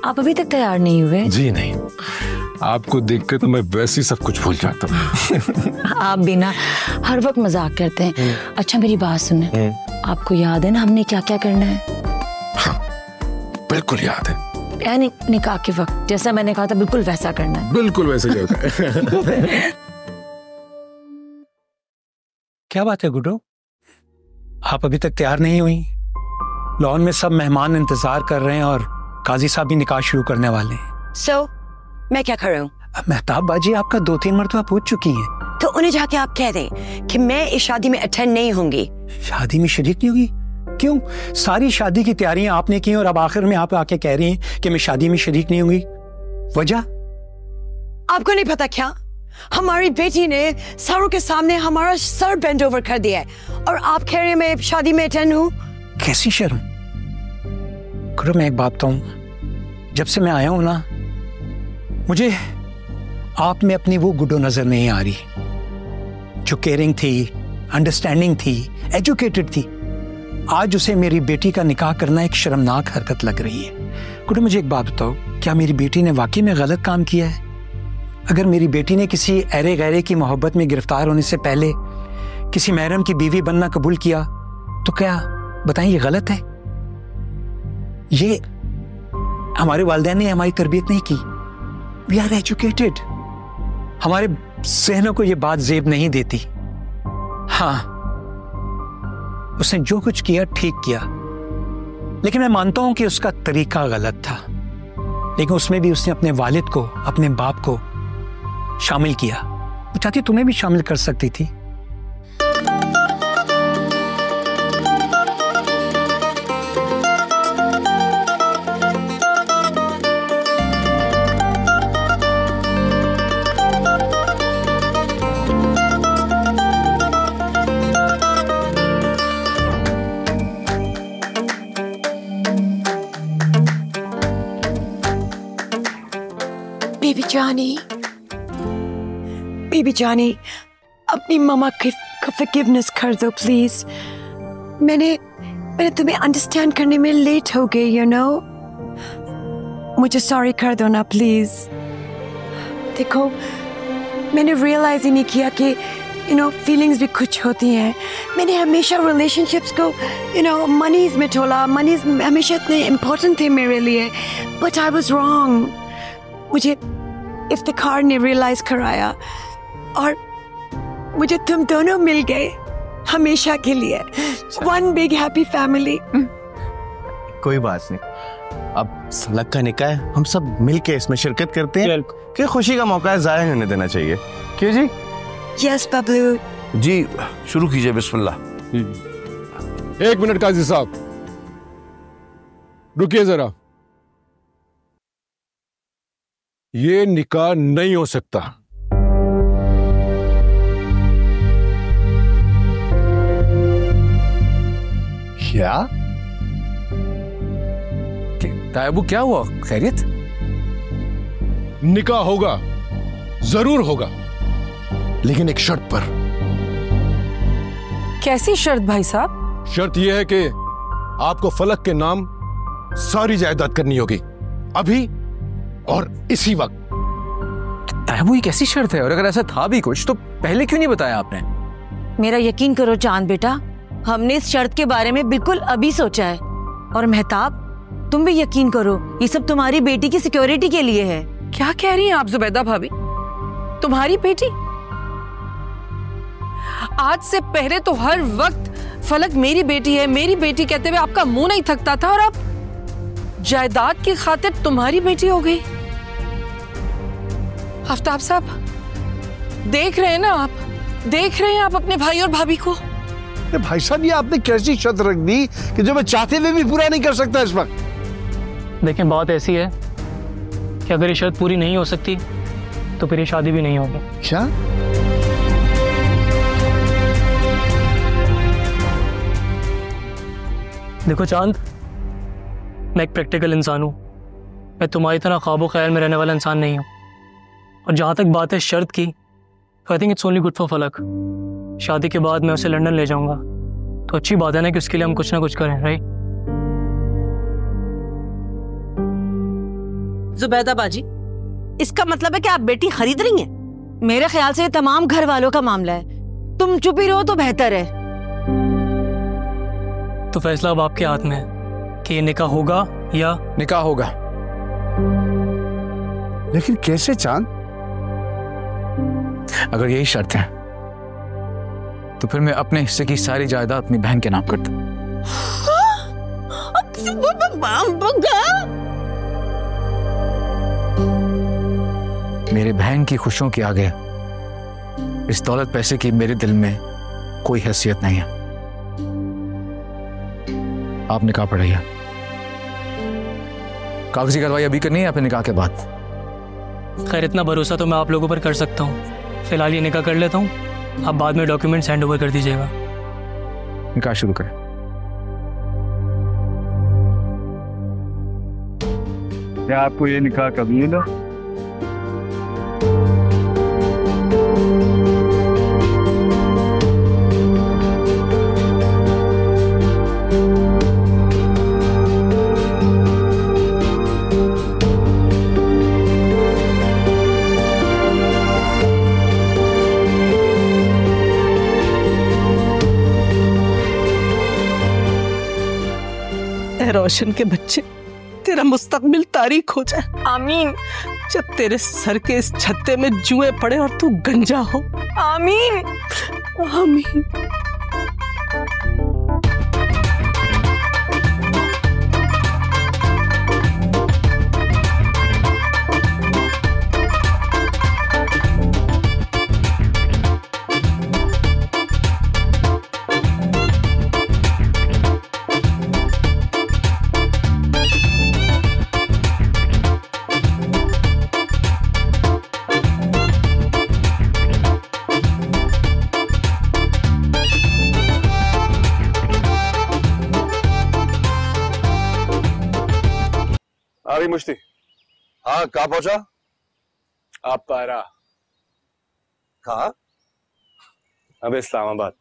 आप अभी तक तैयार नहीं हुए? जी नहीं, आपको देखकर तो मैं वैसे ही सब कुछ भूल जाता हूँ। आप भी ना हर वक्त मजाक करते हैं। अच्छा मेरी बात सुने, आपको याद है ना हमने क्या क्या करना है? हाँ, बिल्कुल याद है। यानी निकाह के वक्त जैसा मैंने कहा था बिल्कुल वैसा करना है। बिल्कुल वैसे ही होता है। क्या बात है गुड्डू, आप अभी तक तैयार नहीं हुई? लॉन में सब मेहमान इंतजार कर रहे हैं और काजी साहब भी निकाह शुरू करने वाले हैं। So, मैं क्या करूं? मेहताब बाजी आपका 2-3 मरतबा पूछ चुकी हैं। तो उन्हें जाके आप कह दें कि मैं इस शादी में अटेंड नहीं होंगी। शादी में शरीक नहीं होगी? क्यों? सारी शादी की तैयारियां आपने की और अब आखिर में आप आके कह रही हैं कि मैं शादी में शरीक नहीं होंगी। वजह? आपको नहीं पता क्या? हमारी बेटी ने सारों के सामने हमारा सर बेंड ओवर कर दिया है और आप कह रहे हैं मैं शादी में अटेंड हूँ? कैसी शर्म? करो मैं एक बात बताऊं, जब से मैं आया हूं ना, मुझे आप में अपनी वो गुड्डो नजर नहीं आ रही जो केयरिंग थी, अंडरस्टैंडिंग थी, एजुकेटेड थी। आज उसे मेरी बेटी का निकाह करना एक शर्मनाक हरकत लग रही है। गुड्डो मुझे एक बात बताओ, क्या मेरी बेटी ने वाकई में गलत काम किया है? अगर मेरी बेटी ने किसी ऐरे गैरे की मोहब्बत में गिरफ्तार होने से पहले किसी महरम की बीवी बनना कबूल किया तो क्या बताएं ये गलत है? ये हमारे वालिदैन ने हमारी तरबियत नहीं की। We are educated. हमारे ज़हनों को ये बात जेब नहीं देती। हाँ, उसने जो कुछ किया ठीक किया, लेकिन मैं मानता हूं कि उसका तरीका गलत था, लेकिन उसमें भी उसने अपने वालिद को, अपने बाप को शामिल किया। वो चाहती तुम्हें भी शामिल कर सकती थी। बेबी जानी, अपनी मम्मा की फॉरगिवनेस कर दो प्लीज। मैंने तुम्हें अंडरस्टैंड करने में लेट हो गई, यू नो। मुझे सॉरी कर दो ना प्लीज। देखो, मैंने रियलाइज ही नहीं किया कि फीलिंग्स भी कुछ होती हैं। मैंने हमेशा रिलेशनशिप्स को मनीज में तोला। मनीज हमेशा इतने इम्पोर्टेंट थे मेरे लिए, बट आई वाज रॉन्ग। मुझे इफ्तिखार ने रियलाइज कराया और मुझे तुम दोनों मिल गए हमेशा के लिए। One big happy family. कोई बात नहीं, अब सलग का निकाह है, हम सब मिलके इसमें शिरकत करते हैं कि खुशी का मौका है, जाया होने देना चाहिए। क्यों जी? यस बबलू जी, शुरू कीजिए, बिस्मिल्लाह। 1 मिनट काजी साहब, रुकिए जरा। ये निकाह नहीं हो सकता। क्या? तायबू क्या हुआ? खैरियत? निकाह होगा, जरूर होगा, लेकिन एक शर्त पर। कैसी शर्त भाई साहब? शर्त यह है कि आपको फलक के नाम सारी जायदाद करनी होगी, अभी और इसी वक्त। तायबू ये कैसी शर्त है? और अगर ऐसा था भी कुछ तो पहले क्यों नहीं बताया आपने? मेरा यकीन करो चांद बेटा, हमने इस शर्त के बारे में बिल्कुल अभी सोचा है। और मेहताब, तुम भी यकीन करो, ये सब तुम्हारी बेटी की सिक्योरिटी के लिए है। क्या कह रही हैं आप जुबैदा भाभी? तुम्हारी बेटी? आज से पहले तो हर वक्त फलक मेरी बेटी है, मेरी बेटी कहते हुए आपका मुंह नहीं थकता था, और अब जायदाद की खातिर तुम्हारी बेटी हो गई। आफ्ताब साहब, देख रहे हैं ना आप, देख रहे हैं आप अपने भाई और भाभी को। भाई साहब, ये आपने कैसी शर्त रख दी कि जो मैं चाहते हुए भी पूरा नहीं कर सकता इस वक्त? देखें, बात ऐसी है कि अगर ये शर्त पूरी नहीं हो सकती तो फिर ये शादी भी नहीं होगी। क्या? देखो चांद, मैं एक प्रैक्टिकल इंसान हूँ। मैं तुम्हारी तरह ख्वाबो ख्याल में रहने वाला इंसान नहीं हूँ। और जहाँ तक बात है शर्त की, तो I think it's only good for फलक। शादी के बाद मैं उसे लंदन ले जाऊँगा, तो अच्छी बात है ना कि उसके लिए हम कुछ ना कुछ करें, राइट? जुबैदा बाजी, इसका मतलब है कि आप बेटी खरीद रही हैं? मेरे ख्याल से ये तमाम घर वालों का मामला है। तुम चुप ही रहो तो बेहतर है। तो फैसला अब आपके हाथ में है कि ये निकाह होगा या निकाह होगा। लेकिन कैसे चांद? अगर यही शर्त है तो फिर मैं अपने हिस्से की सारी जायदाद अपनी बहन के नाम करता। मेरी बहन की खुशियों के आगे इस दौलत पैसे की मेरे दिल में कोई हैसियत नहीं है। आप निकाह पढ़ाइए। कागजी कार्रवाई अभी करनी है या फिर निकाह के बाद? खैर, इतना भरोसा तो मैं आप लोगों पर कर सकता हूँ। फिलहाल ये निकाह कर लेता हूँ, आप बाद में डॉक्यूमेंट्स हैंड ओवर कर दीजिएगा। निकाह शुरू करें। क्या आपको ये निकाह कबूल है? रोशन के बच्चे, तेरा मुस्तकबिल तारीख हो जाए। आमीन। जब तेरे सर के इस छत्ते में जुए पड़े और तू गंजा हो। आमीन आमीन। मुश्ती। हाँ, कहाँ पहुंचा? आप पारा। कहाँ? अब इस्लामाबाद।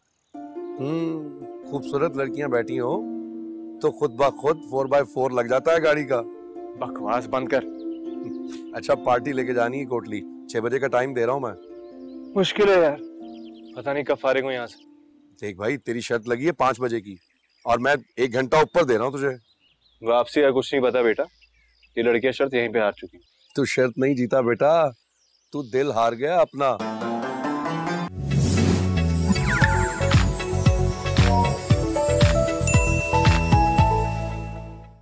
खूबसूरत लड़कियां बैठी हो तो खुद ब खुद 4x4 लग जाता है गाड़ी का। बकवास बंद कर। अच्छा, पार्टी लेके जानी है कोटली। 6 बजे का टाइम दे रहा हूँ मैं। मुश्किल है यार, पता नहीं कब फारिग हूँ यहाँ से। देख भाई, तेरी शर्त लगी है 5 बजे की और मैं 1 घंटा ऊपर दे रहा हूँ तुझे। वापसी का कुछ नहीं पता बेटा, ये लड़कियां शर्त यहीं पे हार चुकी। तू शर्त नहीं जीता बेटा, तू दिल हार गया अपना।